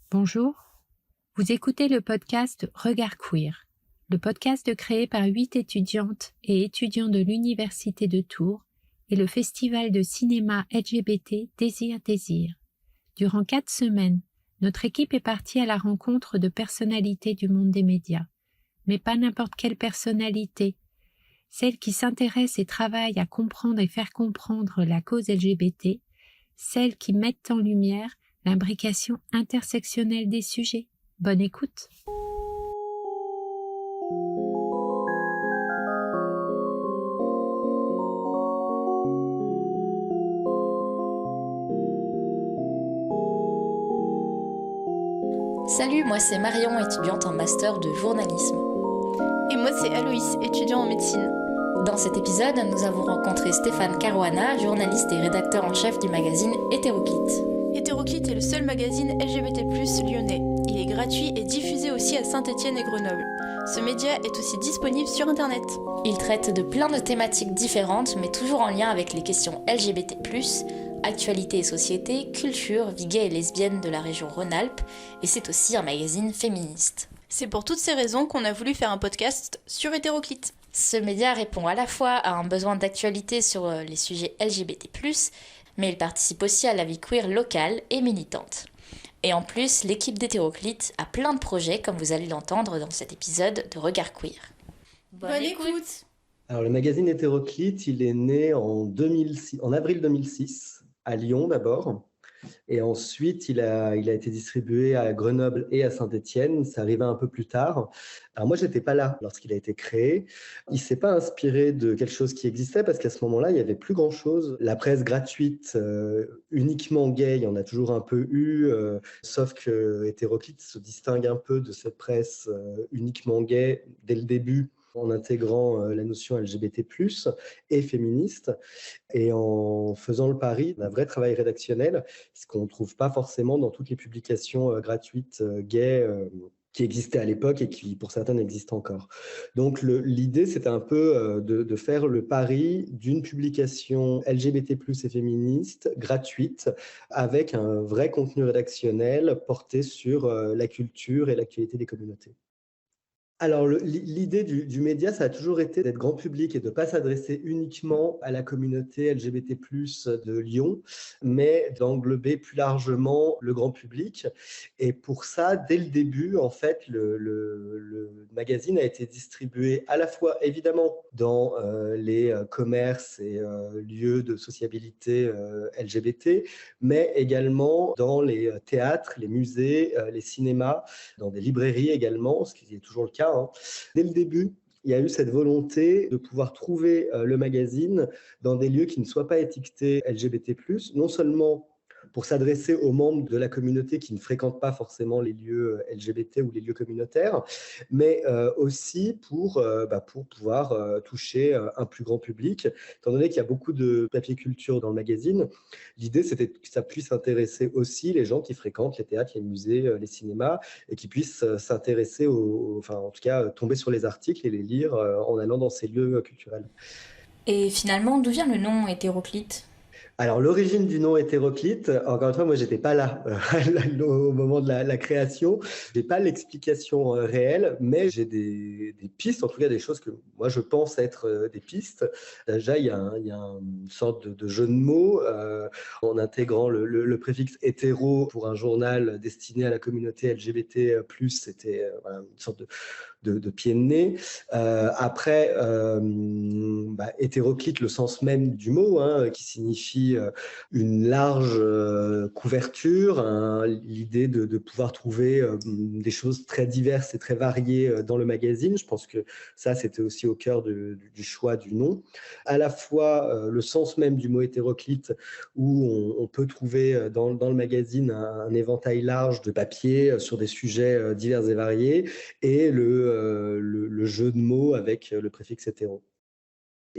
Bonjour, vous écoutez le podcast Regard Queer, le podcast créé par 8 étudiantes et étudiants de l'Université de Tours et le festival de cinéma LGBT Désir. Durant 4 semaines, notre équipe est partie à la rencontre de personnalités du monde des médias, mais pas n'importe quelle personnalité, celles qui s'intéressent et travaillent à comprendre et faire comprendre la cause LGBT, celles qui mettent en lumière l'imbrication intersectionnelle des sujets. Bonne écoute. Salut, moi c'est Marion, étudiante en master de journalisme. Et moi c'est Aloïs, étudiant en médecine. Dans cet épisode, nous avons rencontré Stéphane Caruana, journaliste et rédacteur en chef du magazine Hétéroclite. Hétéroclite est le seul magazine LGBT+ lyonnais. Il est gratuit et diffusé aussi à Saint-Étienne et Grenoble. Ce média est aussi disponible sur internet. Il traite de plein de thématiques différentes, mais toujours en lien avec les questions LGBT+, actualité et société, culture, vie gay et lesbienne de la région Rhône-Alpes, et c'est aussi un magazine féministe. C'est pour toutes ces raisons qu'on a voulu faire un podcast sur Hétéroclite. Ce média répond à la fois à un besoin d'actualité sur les sujets LGBT+, mais il participe aussi à la vie queer locale et militante. Et en plus, l'équipe d'Hétéroclite a plein de projets, comme vous allez l'entendre dans cet épisode de Regard Queer. Bonne écoute. Alors, le magazine Hétéroclite, il est né en avril 2006, à Lyon d'abord. Et ensuite, il a été distribué à Grenoble et à Saint-Étienne. Ça arrivait un peu plus tard. Alors moi, je n'étais pas là lorsqu'il a été créé. Il ne s'est pas inspiré de quelque chose qui existait parce qu'à ce moment-là, il n'y avait plus grand-chose. La presse gratuite, uniquement gay, il y en a toujours un peu eu, sauf que Hétéroclite se distingue un peu de cette presse uniquement gay dès le début, en intégrant la notion LGBT+, et féministe, et en faisant le pari d'un vrai travail rédactionnel, ce qu'on ne trouve pas forcément dans toutes les publications gratuites gays qui existaient à l'époque et qui, pour certaines, existent encore. Donc, l'idée, c'était un peu de faire le pari d'une publication LGBT+, et féministe, gratuite, avec un vrai contenu rédactionnel porté sur la culture et l'actualité des communautés. Alors, l'idée du média, ça a toujours été d'être grand public et de ne pas s'adresser uniquement à la communauté LGBT+ de Lyon, mais d'englober plus largement le grand public. Et pour ça, dès le début, en fait, le magazine a été distribué à la fois, évidemment, dans les commerces et lieux de sociabilité LGBT, mais également dans les théâtres, les musées, les cinémas, dans des librairies également, ce qui est toujours le cas. Dès le début, il y a eu cette volonté de pouvoir trouver le magazine dans des lieux qui ne soient pas étiquetés LGBT+, non seulement pour s'adresser aux membres de la communauté qui ne fréquentent pas forcément les lieux LGBT ou les lieux communautaires, mais aussi pour pouvoir toucher un plus grand public. Étant donné qu'il y a beaucoup de papier culture dans le magazine, l'idée c'était que ça puisse intéresser aussi les gens qui fréquentent les théâtres, les musées, les cinémas, et qui puissent s'intéresser, en tout cas tomber sur les articles et les lire en allant dans ces lieux culturels. Et finalement, d'où vient le nom Hétéroclite ? Alors, l'origine du nom Hétéroclite, encore une fois, moi, je n'étais pas là au moment de la création. Je n'ai pas l'explication réelle, mais j'ai des pistes, en tout cas des choses que moi, je pense être des pistes. Déjà, il y a une sorte de jeu de mots en intégrant le préfixe hétéro pour un journal destiné à la communauté LGBT+. C'était une sorte de pied de nez. Après, hétéroclite, le sens même du mot, qui signifie une large couverture, l'idée de pouvoir trouver des choses très diverses et très variées dans le magazine. Je pense que ça, c'était aussi au cœur du choix du nom. À la fois, le sens même du mot hétéroclite, où on peut trouver dans le magazine un éventail large de papiers sur des sujets divers et variés, et le jeu de mots avec le préfixe hétéro.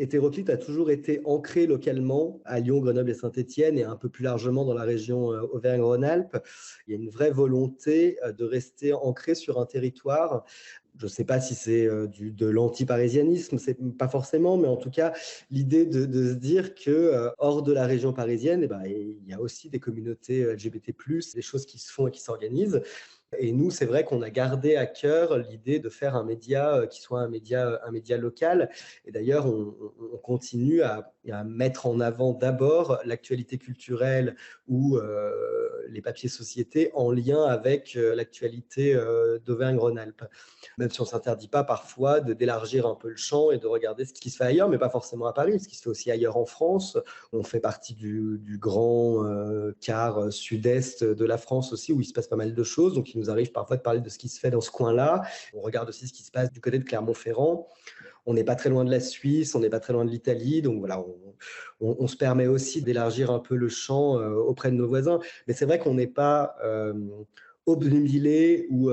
Hétéroclite a toujours été ancré localement à Lyon, Grenoble et Saint-Étienne, et un peu plus largement dans la région Auvergne-Rhône-Alpes. Il y a une vraie volonté de rester ancré sur un territoire Je ne sais pas si c'est de l'anti-parisianisme, c'est pas forcément, mais en tout cas, l'idée de se dire que hors de la région parisienne, il y a aussi des communautés LGBT+, des choses qui se font et qui s'organisent. Et nous, c'est vrai qu'on a gardé à cœur l'idée de faire un média qui soit un média local. Et d'ailleurs, on continue à mettre en avant d'abord l'actualité culturelle ou les papiers sociétés en lien avec l'actualité d'Auvergne-Rhône-Alpes. Même si on ne s'interdit pas parfois d'élargir un peu le champ et de regarder ce qui se fait ailleurs, mais pas forcément à Paris, ce qui se fait aussi ailleurs en France. On fait partie du grand quart sud-est de la France aussi, où il se passe pas mal de choses. Donc, il nous arrive parfois de parler de ce qui se fait dans ce coin-là. On regarde aussi ce qui se passe du côté de Clermont-Ferrand. On n'est pas très loin de la Suisse, on n'est pas très loin de l'Italie. Donc, voilà, on se permet aussi d'élargir un peu le champ auprès de nos voisins. Mais c'est vrai qu'on n'est pas obnubilé ou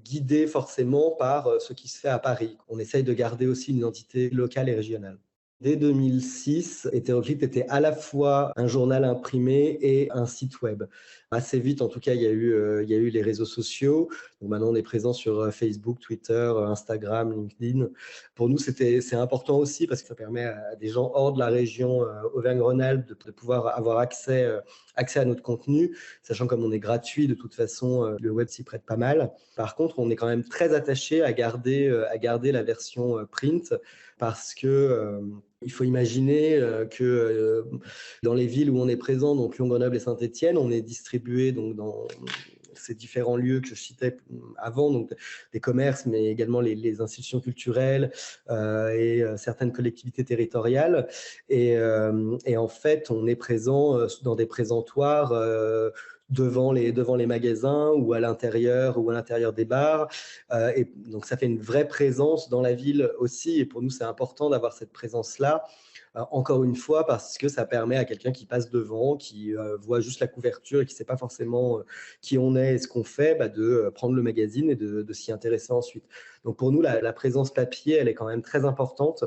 guidé forcément par ce qui se fait à Paris. On essaye de garder aussi une identité locale et régionale. Dès 2006, Hétéroclite était à la fois un journal imprimé et un site web. Assez vite, en tout cas, il y a eu les réseaux sociaux. Donc maintenant, on est présent sur Facebook, Twitter, Instagram, LinkedIn. Pour nous, c'est important aussi parce que ça permet à des gens hors de la région Auvergne-Rhône-Alpes de pouvoir avoir accès à notre contenu, sachant comme on est gratuit, de toute façon, le web s'y prête pas mal. Par contre, on est quand même très attaché à garder la version print parce que il faut imaginer que dans les villes où on est présent, donc Lyon, Grenoble et Saint-Étienne, on est distribué donc dans ces différents lieux que je citais avant, donc des commerces, mais également les institutions culturelles et certaines collectivités territoriales. Et en fait, on est présent dans des présentoirs devant les magasins ou à l'intérieur des bars. Et donc, ça fait une vraie présence dans la ville aussi. Et pour nous, c'est important d'avoir cette présence-là. Encore une fois, parce que ça permet à quelqu'un qui passe devant, qui voit juste la couverture et qui ne sait pas forcément qui on est et ce qu'on fait, de prendre le magazine et de s'y intéresser ensuite. Donc pour nous, la présence papier, elle est quand même très importante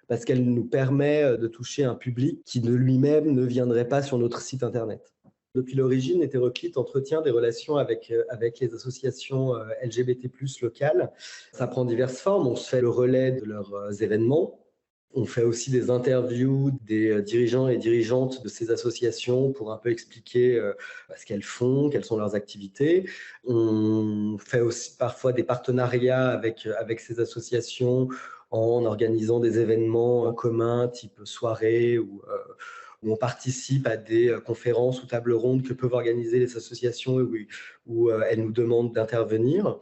parce qu'elle nous permet de toucher un public qui de lui-même ne viendrait pas sur notre site internet. Depuis l'origine, Hétéroclite entretient des relations avec les associations LGBT+ locales. Ça prend diverses formes. On se fait le relais de leurs événements. On fait aussi des interviews des dirigeants et dirigeantes de ces associations pour un peu expliquer ce qu'elles font, quelles sont leurs activités. On fait aussi parfois des partenariats avec ces associations en organisant des événements communs, type soirée où on participe à des conférences ou tables rondes que peuvent organiser les associations où elles nous demandent d'intervenir.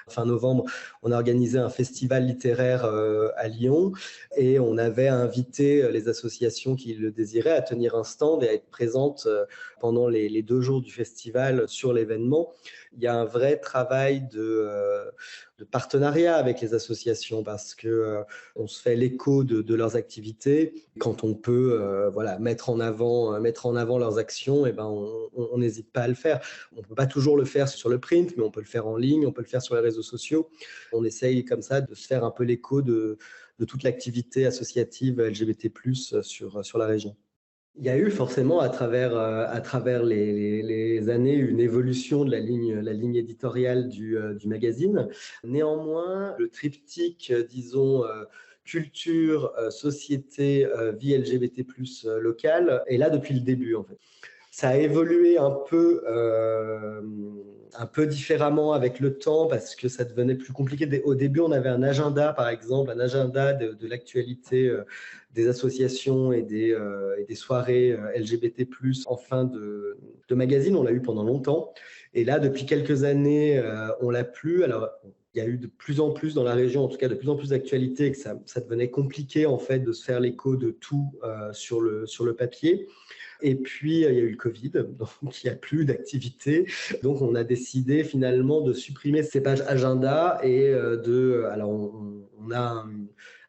Fin novembre, on a organisé un festival littéraire à Lyon et on avait invité les associations qui le désiraient à tenir un stand et à être présentes pendant les 2 jours du festival sur l'événement. Il y a un vrai travail de partenariat avec les associations parce qu'on se fait l'écho de leurs activités. Quand on peut mettre en avant leurs actions, on n'hésite pas à le faire. On ne peut pas toujours le faire sur le print, mais on peut le faire en ligne, on peut le faire sur les réseaux sociaux. On essaye comme ça de se faire un peu l'écho de toute l'activité associative LGBT+ sur la région. Il y a eu forcément à travers les années une évolution de la ligne éditoriale du magazine. Néanmoins, le triptyque, disons, culture, société, vie LGBT+ locale est là depuis le début en fait. Ça a évolué un peu différemment avec le temps parce que ça devenait plus compliqué. Au début, on avait un agenda, par exemple, un agenda de l'actualité des associations et des soirées LGBT+ en fin de magazine. On l'a eu pendant longtemps. Et là, depuis quelques années, on l'a plus. Alors, il y a eu de plus en plus dans la région, en tout cas de plus en plus d'actualités, que ça devenait compliqué en fait de se faire l'écho de tout sur le papier. Et puis, il y a eu le Covid, donc il n'y a plus d'activité. Donc, on a décidé finalement de supprimer ces pages agenda et alors, on a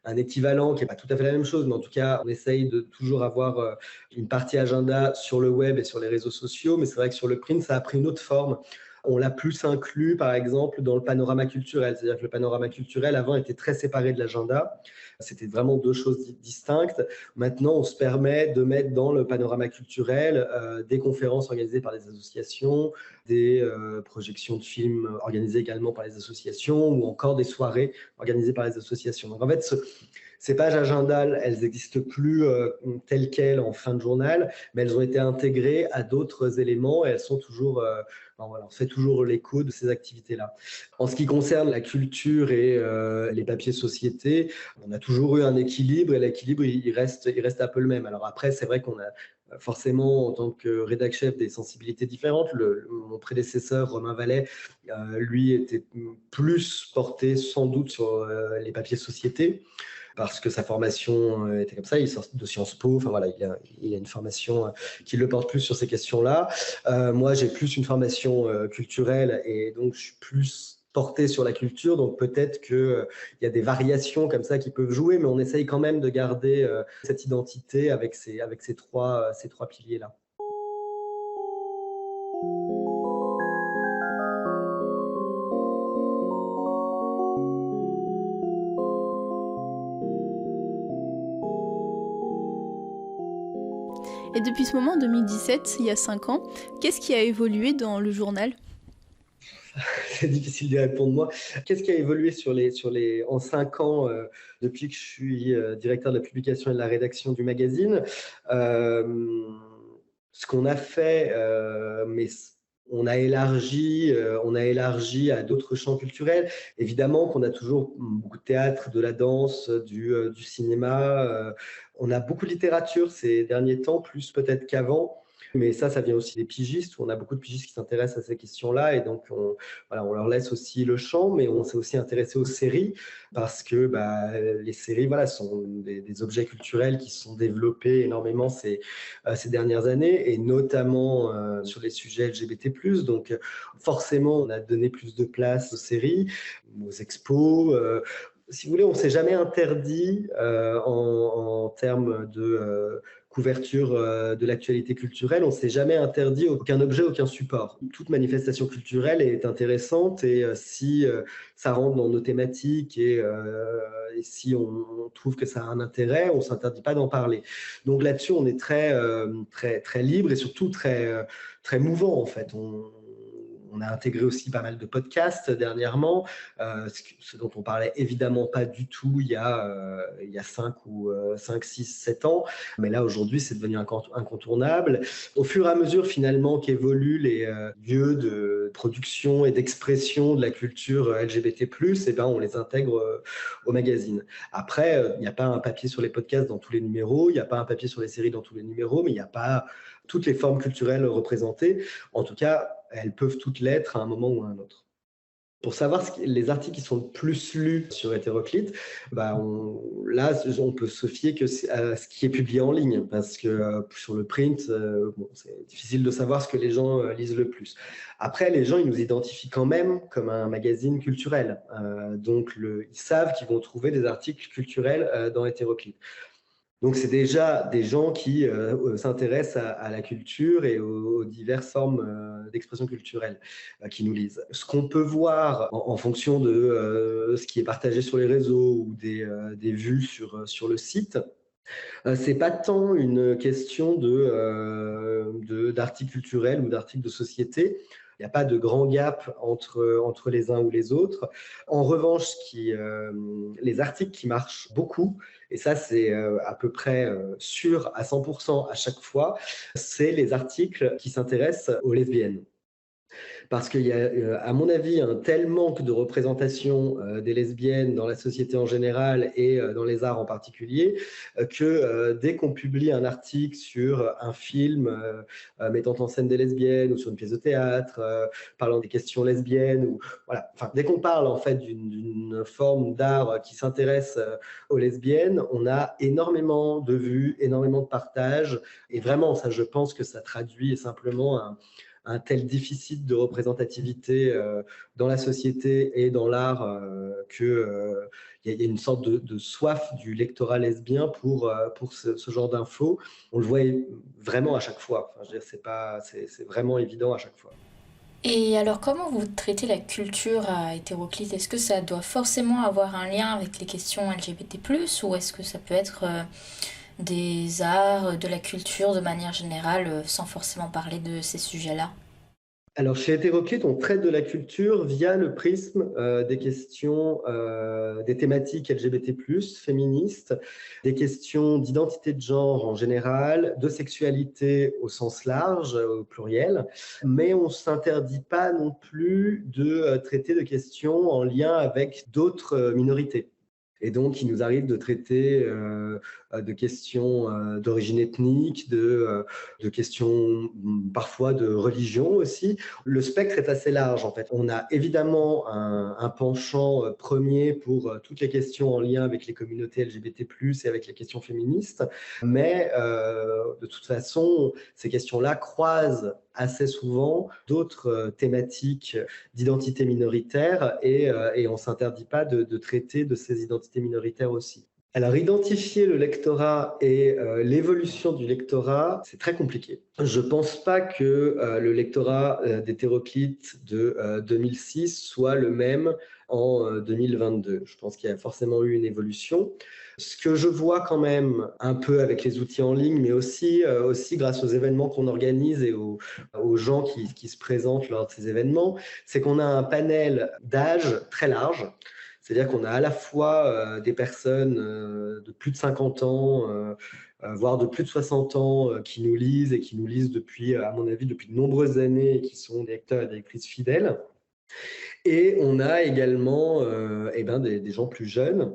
un équivalent qui n'est pas tout à fait la même chose, mais en tout cas, on essaye de toujours avoir une partie agenda sur le web et sur les réseaux sociaux. Mais c'est vrai que sur le print, ça a pris une autre forme. On l'a plus inclus, par exemple, dans le panorama culturel. C'est-à-dire que le panorama culturel, avant, était très séparé de l'agenda. C'était vraiment deux choses distinctes. Maintenant, on se permet de mettre dans le panorama culturel des conférences organisées par les associations, des projections de films organisées également par les associations, ou encore des soirées organisées par les associations. Donc, en fait, ces pages agenda, elles n'existent plus telles quelles en fin de journal, mais elles ont été intégrées à d'autres éléments et elles sont toujours, voilà, on fait toujours l'écho de ces activités-là. En ce qui concerne la culture et les papiers société, on a toujours eu un équilibre et l'équilibre, il reste un peu le même. Alors après, c'est vrai qu'on a forcément, en tant que rédac-chef, des sensibilités différentes. Mon prédécesseur, Romain Vallet, lui, était plus porté sans doute sur les papiers société, parce que sa formation était comme ça, il sort de Sciences Po, enfin voilà, il a une formation qui le porte plus sur ces questions-là. Moi, j'ai plus une formation culturelle et donc je suis plus porté sur la culture, donc peut-être qu'il y a des variations comme ça qui peuvent jouer, mais on essaye quand même de garder cette identité avec ces trois piliers-là. Et depuis ce moment, en 2017, il y a 5 ans, qu'est-ce qui a évolué dans le journal ? C'est difficile d'y répondre moi. Qu'est-ce qui a évolué en 5 ans depuis que je suis directeur de la publication et de la rédaction du magazine? Ce qu'on a fait, mais on a élargi à d'autres champs culturels. Évidemment qu'on a toujours beaucoup de théâtre, de la danse, du cinéma. On a beaucoup de littérature ces derniers temps, plus peut-être qu'avant. Mais ça vient aussi des pigistes, où on a beaucoup de pigistes qui s'intéressent à ces questions-là, et donc on leur laisse aussi le champ, mais on s'est aussi intéressé aux séries, parce que les séries sont des objets culturels qui se sont développés énormément ces dernières années, et notamment sur les sujets LGBT+. Donc forcément, on a donné plus de place aux séries, aux expos. Si vous voulez, on ne s'est jamais interdit en termes de couverture de l'actualité culturelle, on ne s'est jamais interdit aucun objet, aucun support. Toute manifestation culturelle est intéressante, et si ça rentre dans nos thématiques et si on trouve que ça a un intérêt, on ne s'interdit pas d'en parler. Donc là-dessus, on est très, très, très libre et surtout très, très mouvant en fait. On a intégré aussi pas mal de podcasts dernièrement, ce dont on parlait évidemment pas du tout il y a 5, 6, 7 ans. Mais là, aujourd'hui, c'est devenu incontournable. Au fur et à mesure, finalement, qu'évoluent les lieux de production et d'expression de la culture LGBT+, on les intègre au magazine. Après, il n'y a pas un papier sur les podcasts dans tous les numéros, il n'y a pas un papier sur les séries dans tous les numéros, mais il n'y a pas toutes les formes culturelles représentées. En tout cas, elles peuvent toutes l'être à un moment ou à un autre. Pour savoir les articles qui sont le plus lus sur Hétéroclite, on peut se fier à ce qui est publié en ligne, parce que sur le print, c'est difficile de savoir ce que les gens lisent le plus. Après, les gens, ils nous identifient quand même comme un magazine culturel. Donc, ils savent qu'ils vont trouver des articles culturels dans Hétéroclite. Donc, c'est déjà des gens qui s'intéressent à la culture et aux diverses formes d'expression culturelle qui nous lisent. Ce qu'on peut voir en fonction de ce qui est partagé sur les réseaux ou des vues sur le site, c'est pas tant une question d'articles culturels ou d'articles de société. Il n'y a pas de grand gap entre les uns ou les autres. En revanche, les articles qui marchent beaucoup, et ça c'est à peu près sûr à 100% à chaque fois, c'est les articles qui s'intéressent aux lesbiennes. Parce qu'il y a, à mon avis, un tel manque de représentation des lesbiennes dans la société en général et dans les arts en particulier, que dès qu'on publie un article sur un film mettant en scène des lesbiennes ou sur une pièce de théâtre parlant des questions lesbiennes, dès qu'on parle en fait d'une forme d'art qui s'intéresse aux lesbiennes, on a énormément de vues, énormément de partages, et vraiment, ça, je pense que ça traduit simplement un tel déficit de représentativité dans la société et dans l'art qu'il y a une sorte de soif du lectorat lesbien pour ce genre d'infos. On le voit vraiment à chaque fois. Enfin, je veux dire, c'est vraiment évident à chaque fois. Et alors, comment vous traitez la culture à Hétéroclite? Est-ce que ça doit forcément avoir un lien avec les questions LGBT+, ou est-ce que ça peut être des arts, de la culture de manière générale, sans forcément parler de ces sujets-là? Alors, chez Hétéroclite, on traite de la culture via le prisme des questions, des thématiques LGBT+, féministes, des questions d'identité de genre en général, de sexualité au sens large, au pluriel, mais on ne s'interdit pas non plus de traiter de questions en lien avec d'autres minorités. Et donc, il nous arrive de traiter de questions d'origine ethnique, de questions parfois de religion aussi. Le spectre est assez large en fait. On a évidemment un penchant premier pour toutes les questions en lien avec les communautés LGBT+, et avec les questions féministes, mais de toute façon, ces questions-là croisent assez souvent d'autres thématiques d'identité minoritaire et on ne s'interdit pas de traiter de ces identités minoritaires aussi. Alors, identifier le lectorat et l'évolution du lectorat, c'est très compliqué. Je ne pense pas que le lectorat d'Hétéroclite de 2006 soit le même en 2022. Je pense qu'il y a forcément eu une évolution. Ce que je vois quand même un peu avec les outils en ligne, mais aussi grâce aux événements qu'on organise et aux gens qui se présentent lors de ces événements, c'est qu'on a un panel d'âge très large. C'est-à-dire qu'on a à la fois des personnes de plus de 50 ans, voire de plus de 60 ans, qui nous lisent et qui nous lisent depuis, à mon avis, depuis de nombreuses années et qui sont des lecteurs et des lectrices fidèles. Et on a également des gens plus jeunes,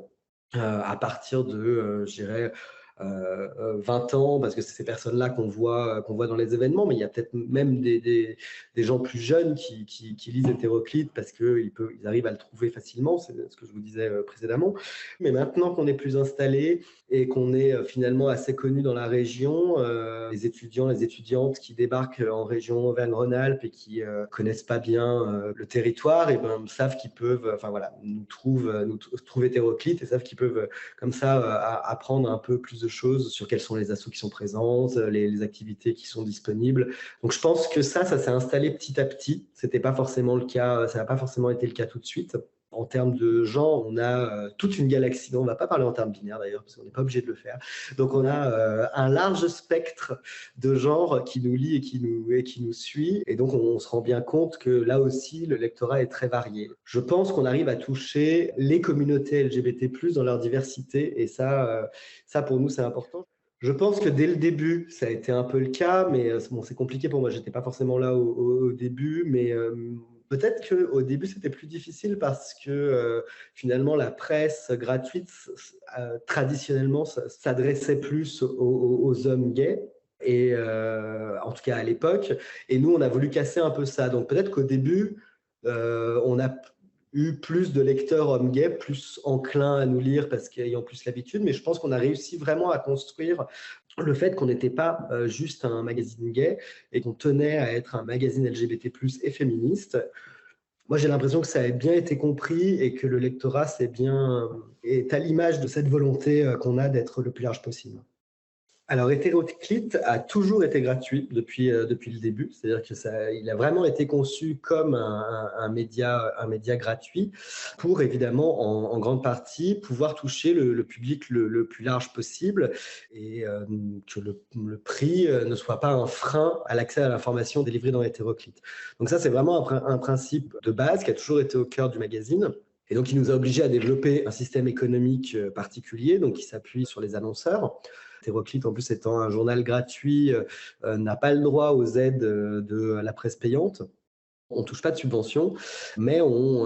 à partir de, je dirais, 20 ans, parce que c'est ces personnes-là qu'on voit dans les événements, mais il y a peut-être même des gens plus jeunes qui lisent Hétéroclite parce qu'ils arrivent à le trouver facilement, c'est ce que je vous disais précédemment. Mais maintenant qu'on est plus installé et qu'on est finalement assez connu dans la région, les étudiants, les étudiantes qui débarquent en région Auvergne-Rhône-Alpes et qui connaissent pas bien le territoire, et ben savent qu'ils peuvent, enfin voilà, nous trouvent Hétéroclite et savent qu'ils peuvent comme ça apprendre un peu plus de choses sur quels sont les assos qui sont présentes, les activités qui sont disponibles. Donc je pense que ça s'est installé petit à petit. C'était pas forcément le cas, ça n'a pas forcément été le cas tout de suite. En termes de gens, on a toute une galaxie. On ne va pas parler en termes binaires d'ailleurs, parce qu'on n'est pas obligé de le faire. Donc on a un large spectre de genres qui nous lie et qui nous suit. Et donc on se rend bien compte que là aussi, le lectorat est très varié. Je pense qu'on arrive à toucher les communautés LGBT+, dans leur diversité. Et ça pour nous, c'est important. Je pense que dès le début, ça a été un peu le cas, mais bon, c'est compliqué pour moi. Je n'étais pas forcément là au début, mais peut-être qu'au début, c'était plus difficile parce que finalement, la presse gratuite, traditionnellement, s'adressait plus aux hommes gays. Et en tout cas à l'époque. Et nous, on a voulu casser un peu ça. Donc peut-être qu'au début, on a eu plus de lecteurs hommes gays, plus enclins à nous lire parce qu'ayant plus l'habitude, mais je pense qu'on a réussi vraiment à construire le fait qu'on n'était pas juste un magazine gay et qu'on tenait à être un magazine LGBT+, et féministe. Moi, j'ai l'impression que ça a bien été compris et que le lectorat est à l'image de cette volonté qu'on a d'être le plus large possible. Alors, Hétéroclite a toujours été gratuit depuis le début, c'est-à-dire qu'il a vraiment été conçu comme un média gratuit pour évidemment en grande partie pouvoir toucher le public le plus large possible et que le prix ne soit pas un frein à l'accès à l'information délivrée dans Hétéroclite. Donc ça, c'est vraiment un principe de base qui a toujours été au cœur du magazine. Et donc, il nous a obligés à développer un système économique particulier, donc qui s'appuie sur les annonceurs. Hétéroclite, en plus étant un journal gratuit, n'a pas le droit aux aides de la presse payante. On ne touche pas de subvention, mais on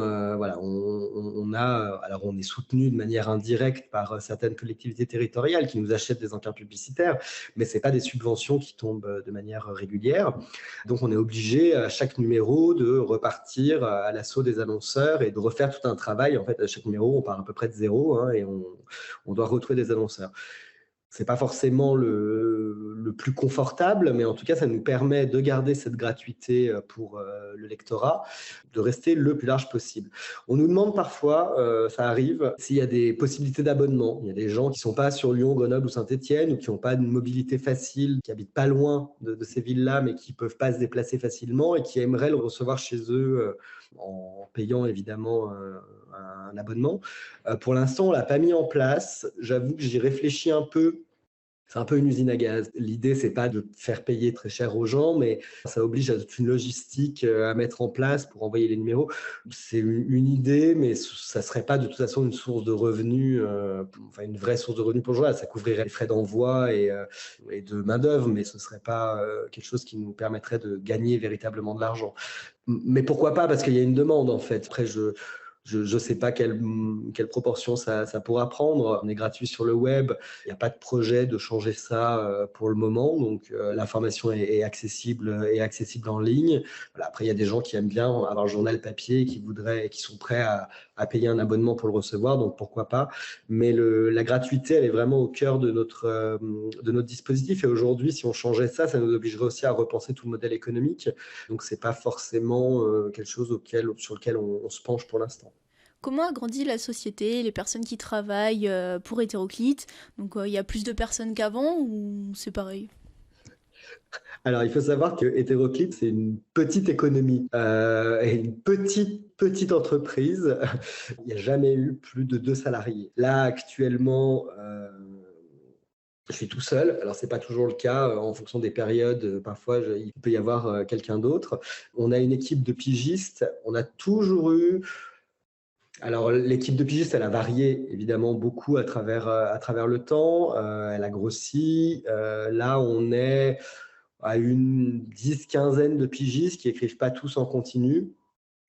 est soutenu de manière indirecte par certaines collectivités territoriales qui nous achètent des encarts publicitaires, mais ce n'est pas des subventions qui tombent de manière régulière. Donc on est obligé à chaque numéro de repartir à l'assaut des annonceurs et de refaire tout un travail. En fait, à chaque numéro, on part à peu près de zéro, et on doit retrouver des annonceurs. C'est pas forcément le plus confortable, mais en tout cas, ça nous permet de garder cette gratuité pour le lectorat, de rester le plus large possible. On nous demande parfois, ça arrive, s'il y a des possibilités d'abonnement. Il y a des gens qui sont pas sur Lyon, Grenoble ou Saint-Étienne, ou qui n'ont pas de mobilité facile, qui habitent pas loin de ces villes-là, mais qui peuvent pas se déplacer facilement et qui aimeraient le recevoir chez eux en payant évidemment un abonnement. Pour l'instant, on l'a pas mis en place. J'avoue que j'y réfléchis un peu. C'est un peu une usine à gaz. L'idée, c'est pas de faire payer très cher aux gens, mais ça oblige à toute une logistique à mettre en place pour envoyer les numéros. C'est une idée, mais ça serait pas de toute façon une source de revenus, enfin une vraie source de revenus pour le journal. Ça couvrirait les frais d'envoi et de main-d'œuvre, mais ce serait pas quelque chose qui nous permettrait de gagner véritablement de l'argent. Mais pourquoi pas? Parce qu'il y a une demande, en fait. Après, je sais pas quelle proportion ça pourra prendre. On est gratuit sur le web. Il n'y a pas de projet de changer ça pour le moment. Donc, l'information est accessible en ligne. Voilà. Après, il y a des gens qui aiment bien avoir le journal papier, qui sont prêts à payer un abonnement pour le recevoir. Donc, pourquoi pas. Mais la gratuité, elle est vraiment au cœur de notre dispositif. Et aujourd'hui, si on changeait ça, ça nous obligerait aussi à repenser tout le modèle économique. Donc, c'est pas forcément quelque chose sur lequel on se penche pour l'instant. Comment a grandi la société, les personnes qui travaillent pour Hétéroclite? Donc il y a plus de personnes qu'avant ou c'est pareil? Alors, il faut savoir que Hétéroclite, c'est une petite économie et une petite entreprise. Il n'y a jamais eu plus de 2 salariés. Là, actuellement, je suis tout seul. Alors, c'est pas toujours le cas en fonction des périodes. Parfois, il peut y avoir quelqu'un d'autre. On a une équipe de pigistes. On a toujours eu. Alors, l'équipe de pigistes, elle a varié évidemment beaucoup à travers le temps. Elle a grossi. Là, on est à une quinzaine de pigistes qui écrivent pas tous en continu,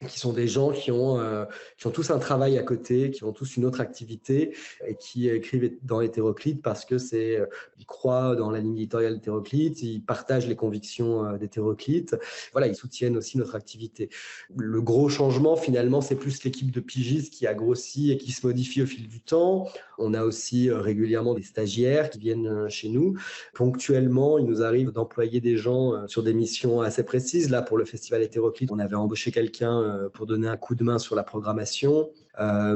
qui sont des gens qui ont tous un travail à côté, qui ont tous une autre activité et qui écrivent dans Hétéroclite parce que ils croient dans la ligne éditoriale d'Hétéroclite, ils partagent les convictions d'Hétéroclite. Voilà, ils soutiennent aussi notre activité. Le gros changement, finalement, c'est plus l'équipe de pigistes qui a grossi et qui se modifie au fil du temps. On a aussi régulièrement des stagiaires qui viennent chez nous. Ponctuellement, il nous arrive d'employer des gens sur des missions assez précises. Là, pour le festival Hétéroclite, on avait embauché quelqu'un pour donner un coup de main sur la programmation,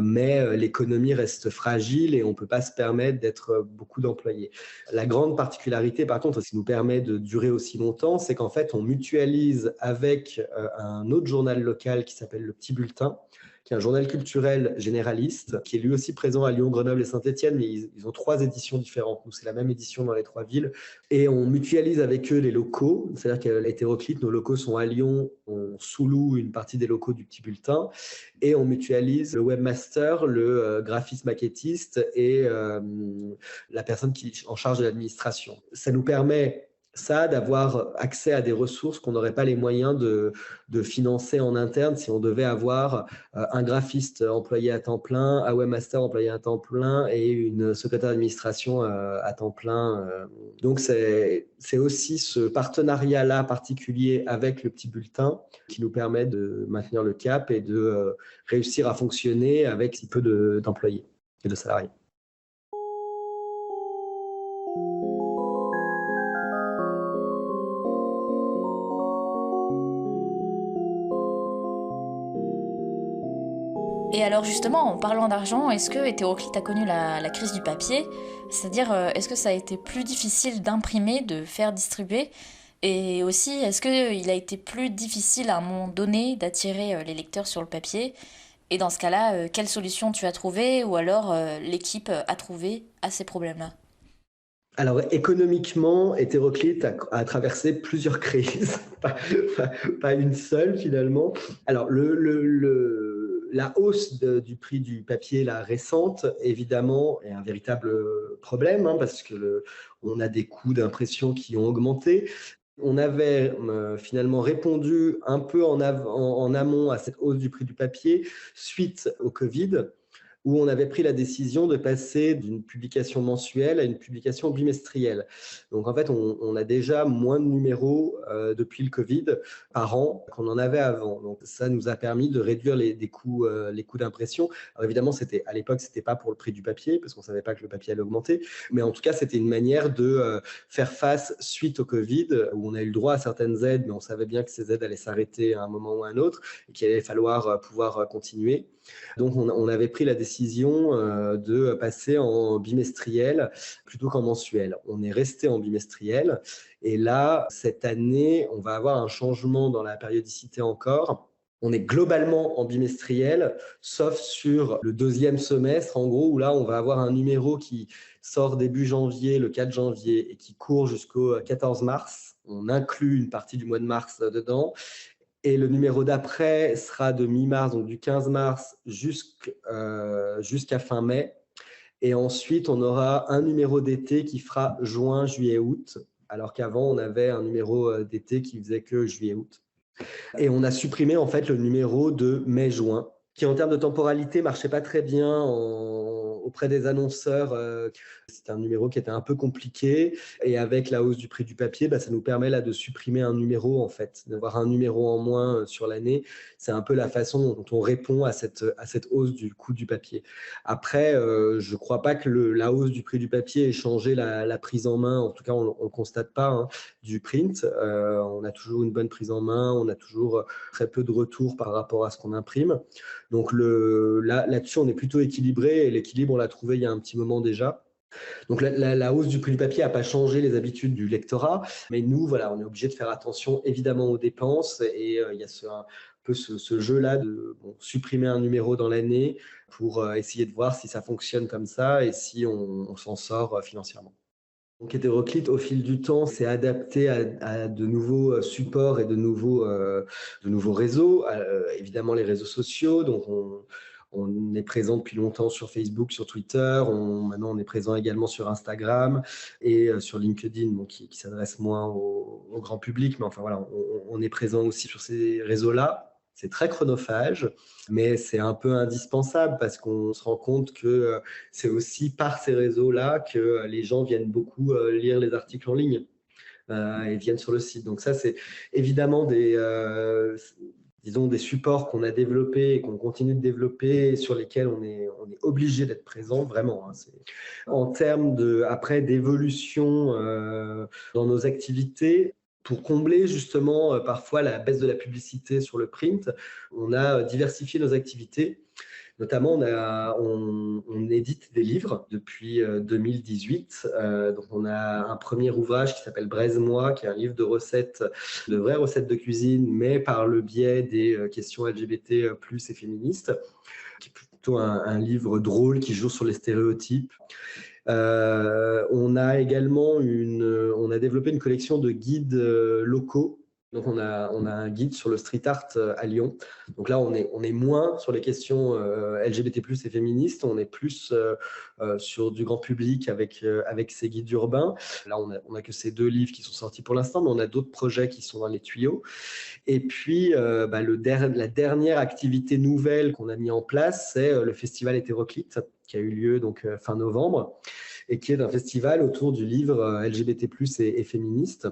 mais l'économie reste fragile et on ne peut pas se permettre d'être beaucoup d'employés. La grande particularité, par contre, ce qui nous permet de durer aussi longtemps, c'est qu'en fait, on mutualise avec un autre journal local qui s'appelle Le Petit Bulletin, qui est un journal culturel généraliste, qui est lui aussi présent à Lyon, Grenoble et Saint-Étienne, mais ils ont 3 éditions différentes. Nous, c'est la même édition dans les 3 villes. Et on mutualise avec eux les locaux, c'est-à-dire qu'à Hétéroclite, nos locaux sont à Lyon, on sous-loue une partie des locaux du Petit Bulletin, et on mutualise le webmaster, le graphiste maquettiste et la personne qui est en charge de l'administration. Ça nous permet d'avoir accès à des ressources qu'on n'aurait pas les moyens de financer en interne si on devait avoir un graphiste employé à temps plein, un webmaster employé à temps plein et une secrétaire d'administration à temps plein. Donc, c'est aussi ce partenariat-là particulier avec le Petit Bulletin qui nous permet de maintenir le cap et de réussir à fonctionner avec si peu d'employés et de salariés. Et alors justement, en parlant d'argent, est-ce que Hétéroclite a connu la crise du papier? C'est-à-dire, est-ce que ça a été plus difficile d'imprimer, de faire distribuer? Et aussi, est-ce qu'il a été plus difficile à un moment donné d'attirer les lecteurs sur le papier? Et dans ce cas-là, quelle solution tu as trouvé ou alors l'équipe a trouvé à ces problèmes-là? Alors, économiquement, Hétéroclite a traversé plusieurs crises, pas une seule finalement. Alors, la hausse du prix du papier, la récente, évidemment, est un véritable problème parce que on a des coûts d'impression qui ont augmenté. On avait finalement répondu un peu en amont à cette hausse du prix du papier suite au Covid. où on avait pris la décision de passer d'une publication mensuelle à une publication bimestrielle. Donc en fait, on a déjà moins de numéros depuis le Covid par an qu'on en avait avant. Donc ça nous a permis de réduire les coûts d'impression. Alors évidemment, à l'époque, c'était pas pour le prix du papier, parce qu'on savait pas que le papier allait augmenter, mais en tout cas, c'était une manière de faire face suite au Covid, où on a eu le droit à certaines aides, mais on savait bien que ces aides allaient s'arrêter à un moment ou à un autre, et qu'il allait falloir pouvoir continuer. Donc on avait pris la décision de passer en bimestriel plutôt qu'en mensuel. On est resté en bimestriel, et là, cette année, on va avoir un changement dans la périodicité encore. On est globalement en bimestriel, sauf sur le deuxième semestre, en gros, où là, on va avoir un numéro qui sort début janvier, le 4 janvier, et qui court jusqu'au 14 mars. On inclut une partie du mois de mars dedans. Et le numéro d'après sera de mi-mars, donc du 15 mars jusqu'à fin mai. Et ensuite, on aura un numéro d'été qui fera juin, juillet, août, alors qu'avant, on avait un numéro d'été qui faisait que juillet, août. Et on a supprimé en fait le numéro de mai-juin, qui en termes de temporalité marchait pas très bien auprès des annonceurs. C'était un numéro qui était un peu compliqué, et avec la hausse du prix du papier, ça nous permet là de supprimer un numéro, en fait, d'avoir un numéro en moins sur l'année. C'est un peu la façon dont on répond à cette hausse du coût du papier. Après, je crois pas que la hausse du prix du papier ait changé la prise en main, en tout cas on le constate pas, hein, du print. On a toujours une bonne prise en main, on a toujours très peu de retours par rapport à ce qu'on imprime. Donc là-dessus, on est plutôt équilibré, et l'équilibre, on l'a trouvé il y a un petit moment déjà. Donc la hausse du prix du papier n'a pas changé les habitudes du lectorat, mais nous, voilà, on est obligé de faire attention évidemment aux dépenses, et il y a un peu ce jeu-là de supprimer un numéro dans l'année pour essayer de voir si ça fonctionne comme ça et si on s'en sort financièrement. Donc Hétéroclite, au fil du temps, s'est adapté à de nouveaux supports et de nouveaux réseaux, évidemment les réseaux sociaux. Donc on est présent depuis longtemps sur Facebook, sur Twitter. Maintenant, on est présent également sur Instagram et sur LinkedIn, donc qui s'adresse moins au grand public. Mais enfin voilà, on est présent aussi sur ces réseaux-là. C'est très chronophage, mais c'est un peu indispensable parce qu'on se rend compte que c'est aussi par ces réseaux-là que les gens viennent beaucoup lire les articles en ligne et viennent sur le site. Donc ça, c'est évidemment des supports qu'on a développés et qu'on continue de développer, sur lesquels on est obligé d'être présent, vraiment. En termes d'évolution dans nos activités, pour combler justement parfois la baisse de la publicité sur le print, on a diversifié nos activités. Notamment, on édite des livres depuis 2018. Donc, on a un premier ouvrage qui s'appelle Braise-moi, qui est un livre de recettes, de vraies recettes de cuisine, mais par le biais des questions LGBT+ et féministes, qui est plutôt un livre drôle qui joue sur les stéréotypes. On a également développé une collection de guides locaux. Donc on a un guide sur le street art à Lyon. Donc là, on est moins sur les questions LGBT+ et féministes, on est plus sur du grand public avec ces guides urbains. Là, on a que ces 2 livres qui sont sortis pour l'instant, mais on a d'autres projets qui sont dans les tuyaux. Et puis, la dernière activité nouvelle qu'on a mis en place, c'est le festival Hétéroclite, qui a eu lieu donc fin novembre, et qui est un festival autour du livre LGBT+ et féministe,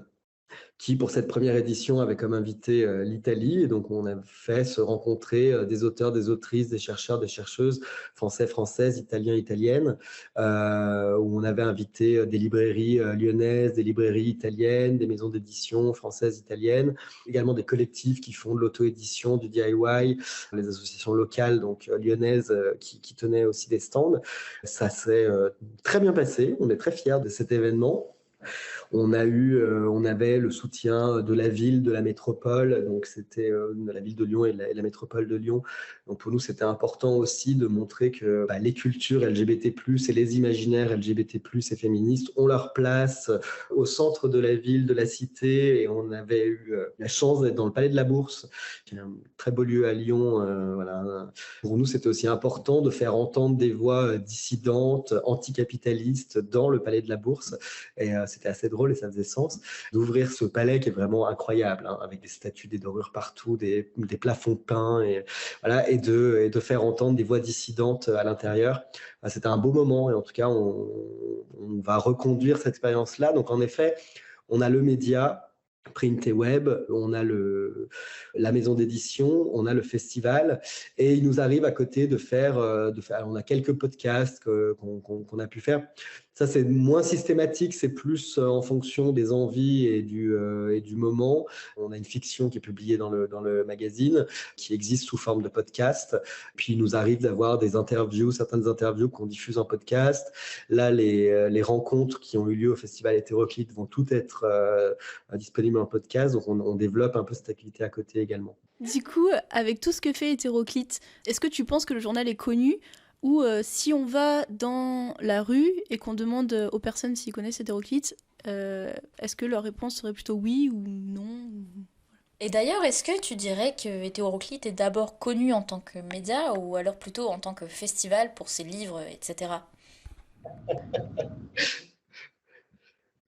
qui, pour cette première édition, avait comme invité l'Italie. Et donc, on a fait se rencontrer des auteurs, des autrices, des chercheurs, des chercheuses, français, françaises, italiens, italiennes, où on avait invité des librairies lyonnaises, des librairies italiennes, des maisons d'édition françaises, italiennes, également des collectifs qui font de l'auto-édition, du DIY, les associations locales donc lyonnaises qui tenaient aussi des stands. Ça s'est très bien passé. On est très fiers de cet événement. On avait le soutien de la ville, de la métropole, donc c'était la ville de Lyon et la métropole de Lyon. Donc pour nous, c'était important aussi de montrer que les cultures LGBT+, et les imaginaires LGBT+, et féministes ont leur place au centre de la ville, de la cité. Et on avait eu la chance d'être dans le Palais de la Bourse, qui est un très beau lieu à Lyon. Voilà. Pour nous, c'était aussi important de faire entendre des voix dissidentes, anticapitalistes dans le Palais de la Bourse. Et c'était assez drôle drôle et ça faisait sens d'ouvrir ce palais qui est vraiment incroyable, hein, avec des statues, des dorures partout, des plafonds peints, et, voilà, et de faire entendre des voix dissidentes à l'intérieur. C'était un beau moment, et en tout cas, on va reconduire cette expérience-là. Donc, en effet, on a le média, print et web, on a la maison d'édition, on a le festival, et il nous arrive à côté de faire on a quelques podcasts qu'on a pu faire. Ça, c'est moins systématique, c'est plus en fonction des envies et du moment. On a une fiction qui est publiée dans le magazine, qui existe sous forme de podcast. Puis, il nous arrive d'avoir des interviews, certaines interviews qu'on diffuse en podcast. Là, les rencontres qui ont eu lieu au Festival Hétéroclite vont toutes être disponibles en podcast. Donc, on développe un peu cette activité à côté également. Du coup, avec tout ce que fait Hétéroclite, est-ce que tu penses que le journal est connu ? Ou si on va dans la rue et qu'on demande aux personnes s'ils connaissent Hétéroclite, est-ce que leur réponse serait plutôt oui ou non ? Et d'ailleurs, est-ce que tu dirais que Hétéroclite est d'abord connu en tant que média ou alors plutôt en tant que festival pour ses livres, etc.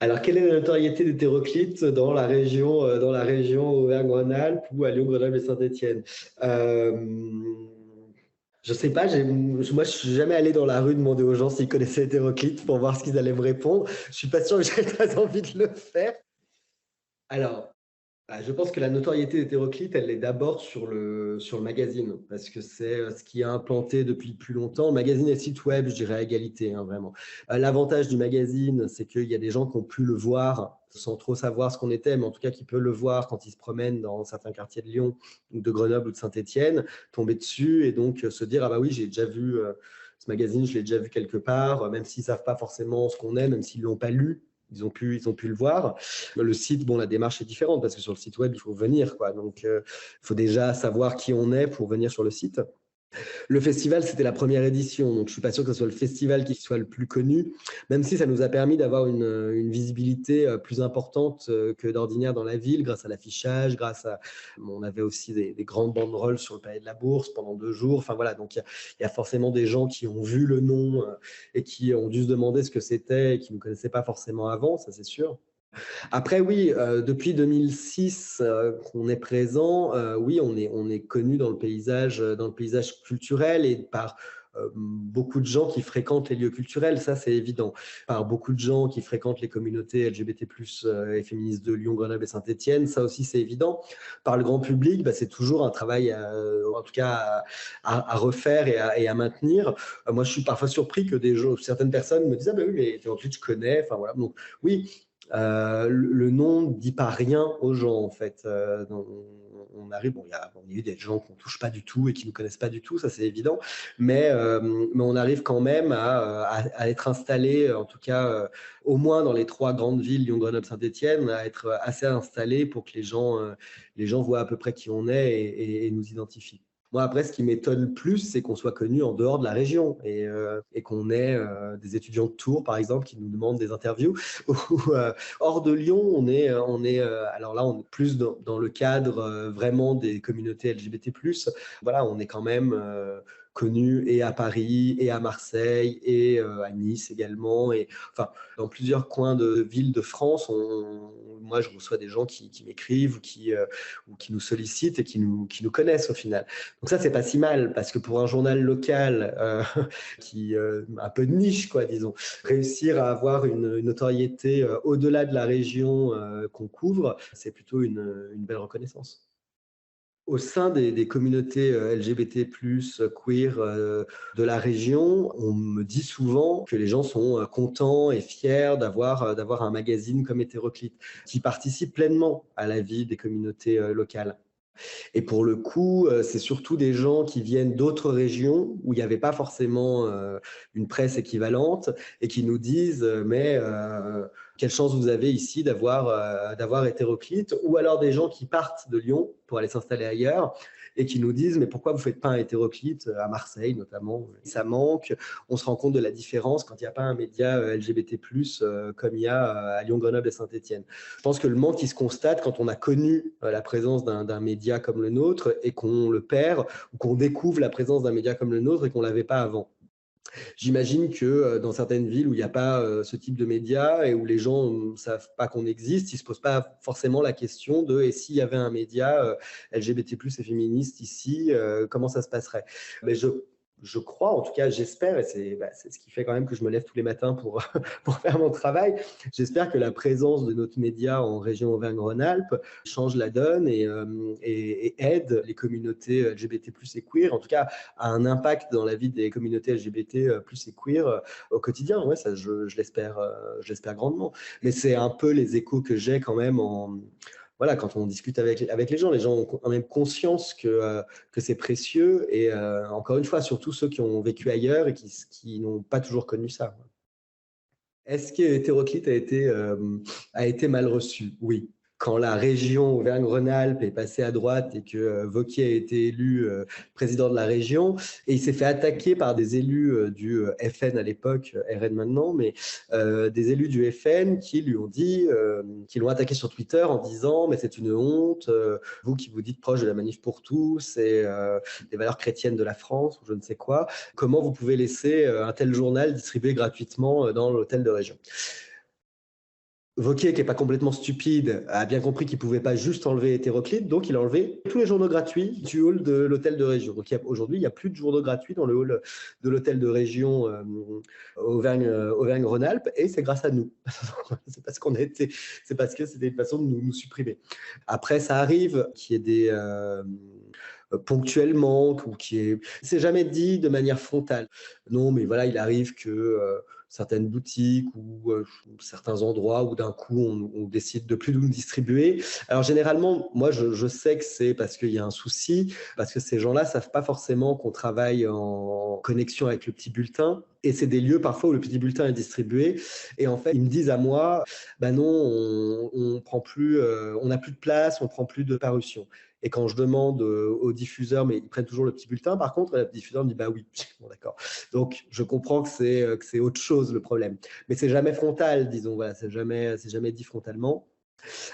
Alors, quelle est la notoriété d'Hétéroclite dans la région Auvergne-Rhône-Alpes ou à Lyon, Grenoble et Saint-Étienne? Je sais pas, moi je suis jamais allé dans la rue demander aux gens s'ils connaissaient Hétéroclite pour voir ce qu'ils allaient me répondre. Je suis pas sûr que j'ai très envie de le faire. Alors, je pense que la notoriété d'Hétéroclite, elle est d'abord sur le magazine, parce que c'est ce qui a implanté depuis le plus longtemps. Magazine et site web, je dirais à égalité, hein, vraiment. L'avantage du magazine, c'est qu'il y a des gens qui ont pu le voir sans trop savoir ce qu'on était, mais en tout cas qui peuvent le voir quand ils se promènent dans certains quartiers de Lyon, ou de Grenoble ou de Saint-Étienne, tomber dessus et donc se dire « Ah bah oui, j'ai déjà vu ce magazine, je l'ai déjà vu quelque part », même s'ils ne savent pas forcément ce qu'on est, même s'ils ne l'ont pas lu. Ils ont pu le voir. Le site, la démarche est différente parce que sur le site web, il faut venir, quoi. Donc, il faut déjà savoir qui on est pour venir sur le site. Le festival, c'était la première édition, donc je ne suis pas sûr que ce soit le festival qui soit le plus connu, même si ça nous a permis d'avoir une visibilité plus importante que d'ordinaire dans la ville, grâce à l'affichage, on avait aussi des grandes banderoles sur le palais de la Bourse pendant 2 jours. Enfin voilà, donc il y a forcément des gens qui ont vu le nom et qui ont dû se demander ce que c'était et qui ne connaissaient pas forcément avant, ça c'est sûr. Après, oui, depuis 2006 qu'on est présent, oui, on est connu dans le paysage culturel et par beaucoup de gens qui fréquentent les lieux culturels, ça c'est évident. Par beaucoup de gens qui fréquentent les communautés LGBT+, et féministes de Lyon, Grenoble et Saint-Étienne, ça aussi c'est évident. Par le grand public, c'est toujours un travail, en tout cas, à refaire et à maintenir. Moi, je suis parfois surpris que certaines personnes me disent « Ah ben oui, mais Hétéroclite, je connais ». Enfin voilà, donc oui. Le nom ne dit pas rien aux gens, en fait. On arrive, il y a eu des gens qu'on ne touche pas du tout et qui ne nous connaissent pas du tout, ça c'est évident, mais on arrive quand même à être installé, en tout cas, au moins dans les 3 grandes villes, Lyon, Grenoble, Saint-Étienne, à être assez installé pour que les gens voient à peu près qui on est et nous identifient. Moi, après, ce qui m'étonne le plus, c'est qu'on soit connu en dehors de la région et qu'on ait des étudiants de Tours, par exemple, qui nous demandent des interviews. Ou hors de Lyon, alors là, on est plus dans le cadre vraiment des communautés LGBT+. Voilà, on est quand même connu et à Paris, et à Marseille, et à Nice également. Et, enfin, dans plusieurs coins de villes de France, moi, je reçois des gens qui m'écrivent ou qui nous sollicitent et qui nous connaissent au final. Donc ça, c'est pas si mal, parce que pour un journal local qui un peu de niche, quoi, disons, réussir à avoir une notoriété au-delà de la région qu'on couvre, c'est plutôt une belle reconnaissance. Au sein des communautés LGBT+, queer de la région, on me dit souvent que les gens sont contents et fiers d'avoir un magazine comme Hétéroclite, qui participe pleinement à la vie des communautés locales. Et pour le coup, c'est surtout des gens qui viennent d'autres régions où il n'y avait pas forcément une presse équivalente et qui nous disent mais quelle chance vous avez ici d'avoir Hétéroclite, ou alors des gens qui partent de Lyon pour aller s'installer ailleurs et qui nous disent mais pourquoi vous ne faites pas un Hétéroclite à Marseille notamment, ça manque. On se rend compte de la différence quand il n'y a pas un média LGBT+, comme il y a à Lyon, Grenoble et Saint-Étienne. Je pense que le manque qui se constate quand on a connu la présence d'un média comme le nôtre et qu'on le perd, ou qu'on découvre la présence d'un média comme le nôtre et qu'on ne l'avait pas avant. J'imagine que dans certaines villes où il n'y a pas ce type de médias et où les gens ne savent pas qu'on existe, ils ne se posent pas forcément la question de « et s'il y avait un média LGBT+ et féministe ici, comment ça se passerait ?» Mais je crois, en tout cas j'espère, et c'est ce qui fait quand même que je me lève tous les matins pour, pour faire mon travail, j'espère que la présence de notre média en région Auvergne-Rhône-Alpes change la donne et aide les communautés LGBT+ et queer, en tout cas a un impact dans la vie des communautés LGBT+ et queer au quotidien. Ouais, ça, je l'espère grandement. Mais c'est un peu les échos que j'ai quand même voilà, quand on discute avec les gens ont quand même conscience que c'est précieux et encore une fois, surtout ceux qui ont vécu ailleurs et qui n'ont pas toujours connu ça. Est-ce que Hétéroclite a été mal reçu? Oui. Quand la région Auvergne-Rhône-Alpes est passée à droite et que Wauquiez a été élu président de la région, et il s'est fait attaquer par des élus du FN à l'époque, RN maintenant, mais des élus du FN qui lui ont dit, qui l'ont attaqué sur Twitter en disant « mais c'est une honte, vous qui vous dites proche de la Manif pour tous et des valeurs chrétiennes de la France, ou je ne sais quoi, comment vous pouvez laisser un tel journal distribué gratuitement dans l'hôtel de région ?» Wauquiez, qui n'est pas complètement stupide, a bien compris qu'il ne pouvait pas juste enlever Hétéroclite, donc il a enlevé tous les journaux gratuits du hall de l'hôtel de région. Donc aujourd'hui, il n'y a plus de journaux gratuits dans le hall de l'hôtel de région Auvergne-Rhône-Alpes, et c'est grâce à nous. C'est parce c'est parce que c'était une façon de nous supprimer. Après, ça arrive qu'il y ait des ponctuellement, ou c'est jamais dit de manière frontale. Non, mais voilà, il arrive que certaines boutiques ou certains endroits où d'un coup on décide de plus nous distribuer. Alors généralement, moi je sais que c'est parce qu'il y a un souci, parce que ces gens-là savent pas forcément qu'on travaille en connexion avec le petit bulletin. Et c'est des lieux parfois où le petit bulletin est distribué. Et en fait, ils me disent à moi, ben non, on prend plus, on n'a plus de place, on prend plus de parution. Et quand je demande aux diffuseurs, mais ils prennent toujours le petit bulletin, par contre, le diffuseur me dit bah oui, bon, d'accord. Donc je comprends que c'est autre chose le problème. Mais c'est jamais frontal, disons, voilà, c'est jamais dit frontalement.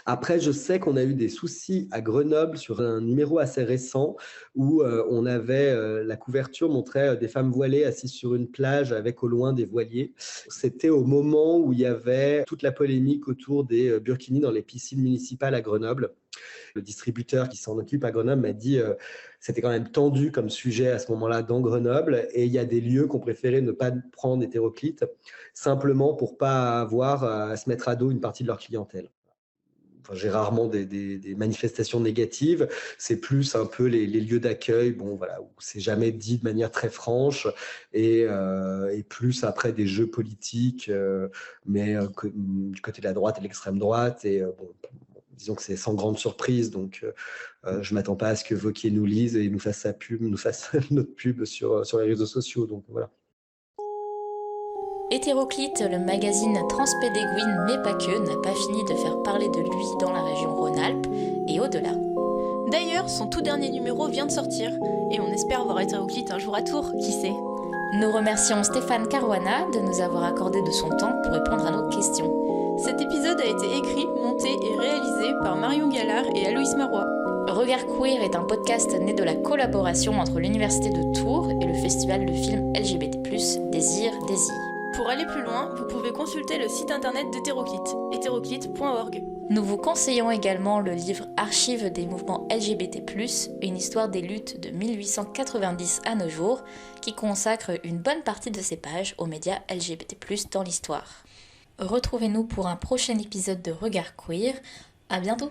Après, je sais qu'on a eu des soucis à Grenoble sur un numéro assez récent où on avait la couverture montrait des femmes voilées assises sur une plage avec au loin des voiliers. C'était au moment où il y avait toute la polémique autour des burkinis dans les piscines municipales à Grenoble. Le distributeur qui s'en occupe à Grenoble m'a dit c'était quand même tendu comme sujet à ce moment-là dans Grenoble, et il y a des lieux qu'on préférait ne pas prendre Hétéroclite simplement pour pas avoir à se mettre à dos une partie de leur clientèle. Enfin, j'ai rarement des manifestations négatives, c'est plus un peu les lieux d'accueil, bon, voilà, où c'est jamais dit de manière très franche, et plus après des jeux politiques, mais du côté de la droite et de l'extrême droite, et bon, disons que c'est sans grande surprise, donc je ne m'attends pas à ce que Wauquiez nous lise et nous fasse notre pub sur les réseaux sociaux, donc voilà. Hétéroclite, le magazine transpédéguine mais pas que, n'a pas fini de faire parler de lui dans la région Rhône-Alpes et au-delà. D'ailleurs, son tout dernier numéro vient de sortir, et on espère voir Hétéroclite un jour à Tours, qui sait. Nous remercions Stéphane Caruana de nous avoir accordé de son temps pour répondre à nos questions. Cet épisode a été écrit, monté et réalisé par Marion Gallard et Aloïs Marois. Regard Queer est un podcast né de la collaboration entre l'Université de Tours et le festival de films LGBT+, Désir. Pour aller plus loin, vous pouvez consulter le site internet d'Hétéroclite, hétéroclite.org. Nous vous conseillons également le livre Archives des mouvements LGBT+, une histoire des luttes de 1890 à nos jours, qui consacre une bonne partie de ses pages aux médias LGBT+, dans l'histoire. Retrouvez-nous pour un prochain épisode de Regard Queer. À bientôt!